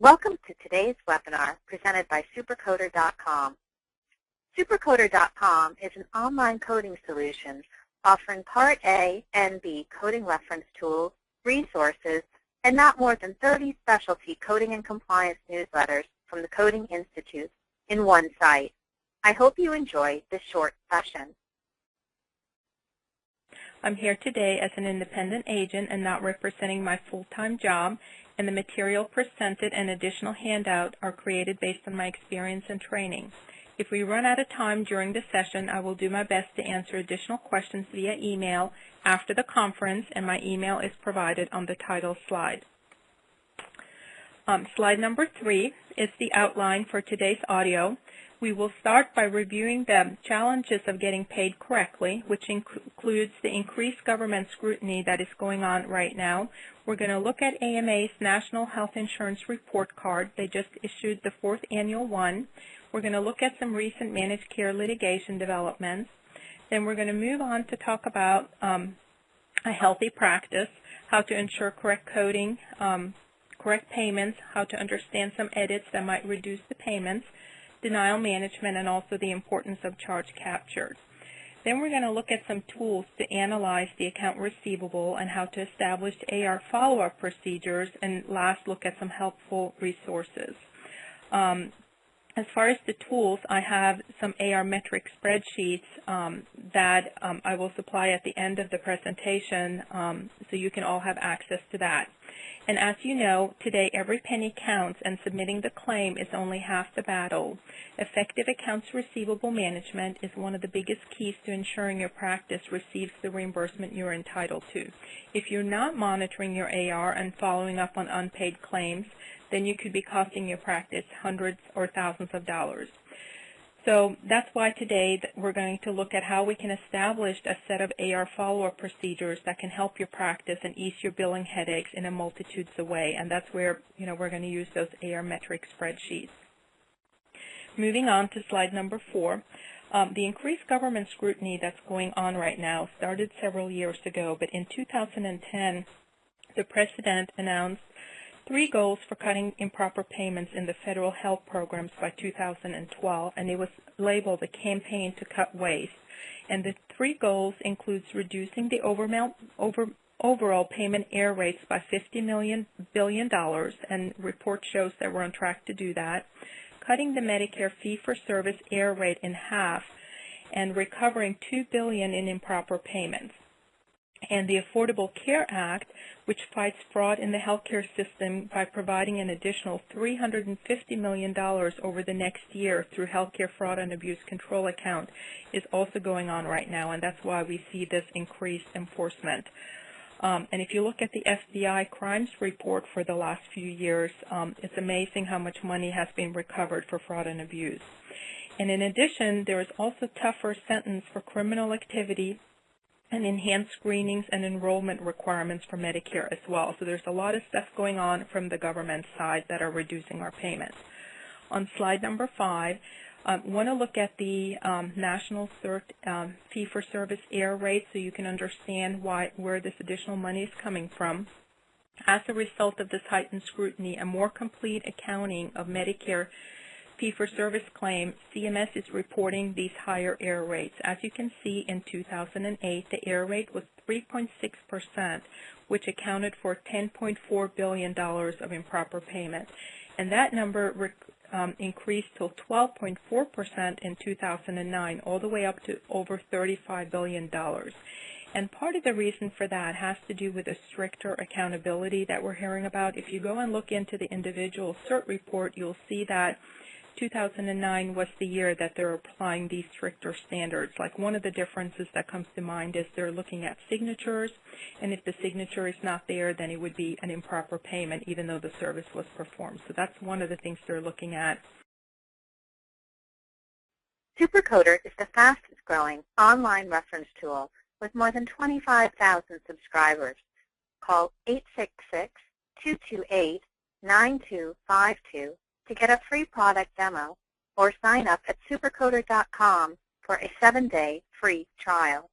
Welcome to today's webinar presented by Supercoder.com. Supercoder.com is an online coding solution offering Part A and B coding reference tools, resources, and not more than 30 specialty coding and compliance newsletters from the Coding Institute in one site. I hope you enjoy this short session. I'm here today as an independent agent and not representing my full-time job, and the material presented and additional handout are created based on my experience and training. If we run out of time during the session, I will do my best to answer additional questions via email after the conference, and my email is provided on the title slide. Slide number 3 is the outline for today's audio. We will start by reviewing the challenges of getting paid correctly, which includes the increased government scrutiny that is going on right now. We're going to look at AMA's National Health Insurance Report Card. They just issued the 4th annual one. We're going to look at some recent managed care litigation developments. Then we're going to move on to talk about a healthy practice, how to ensure correct coding, correct payments, how to understand some edits that might reduce the payments, denial management, and also the importance of charge captures. Then we're going to look at some tools to analyze the account receivable and how to establish AR follow-up procedures, and last look at some helpful resources. As far as the tools, I have some AR metric spreadsheets that I will supply at the end of the presentation, so you can all have access to that. And as you know, today every penny counts, and submitting the claim is only half the battle. Effective accounts receivable management is one of the biggest keys to ensuring your practice receives the reimbursement you're entitled to. If you're not monitoring your AR and following up on unpaid claims, then you could be costing your practice hundreds or thousands of dollars. So that's why today we're going to look at how we can establish a set of AR follow-up procedures that can help your practice and ease your billing headaches in a multitudes of ways. And that's where we're going to use those AR metric spreadsheets. Moving on to slide number 4. The increased government scrutiny that's going on right now started several years ago, but in 2010, the President announced 3 goals for cutting improper payments in the federal health programs by 2012, and it was labeled a campaign to cut waste. And the 3 goals includes reducing the overall payment error rates by $50 billion, and report shows that we're on track to do that, cutting the Medicare fee-for-service error rate in half, and recovering $2 billion in improper payments. And the Affordable Care Act, which fights fraud in the healthcare system by providing an additional $350 million over the next year through Healthcare Fraud and Abuse Control Account, is also going on right now, and that's why we see this increased enforcement. And if you look at the FBI crimes report for the last few years, it's amazing how much money has been recovered for fraud and abuse. And in addition, there is also tougher sentence for criminal activity and enhanced screenings and enrollment requirements for Medicare as well. So there's a lot of stuff going on from the government side that are reducing our payments. On slide number 5, I want to look at the National CERT fee-for-service error rate so you can understand where this additional money is coming from. As a result of this heightened scrutiny, a more complete accounting of Medicare fee-for-service claim, CMS is reporting these higher error rates. As you can see, in 2008, the error rate was 3.6%, which accounted for $10.4 billion of improper payment. And that number increased to 12.4% in 2009, all the way up to over $35 billion. And part of the reason for that has to do with the stricter accountability that we're hearing about. If you go and look into the individual CERT report, you'll see that 2009 was the year that they're applying these stricter standards. Like, one of the differences that comes to mind is they're looking at signatures, and if the signature is not there, then it would be an improper payment even though the service was performed. So that's one of the things they're looking at. Supercoder is the fastest growing online reference tool with more than 25,000 subscribers. Call 866-228-9252 to get a free product demo, or sign up at supercoder.com for a 7-day free trial.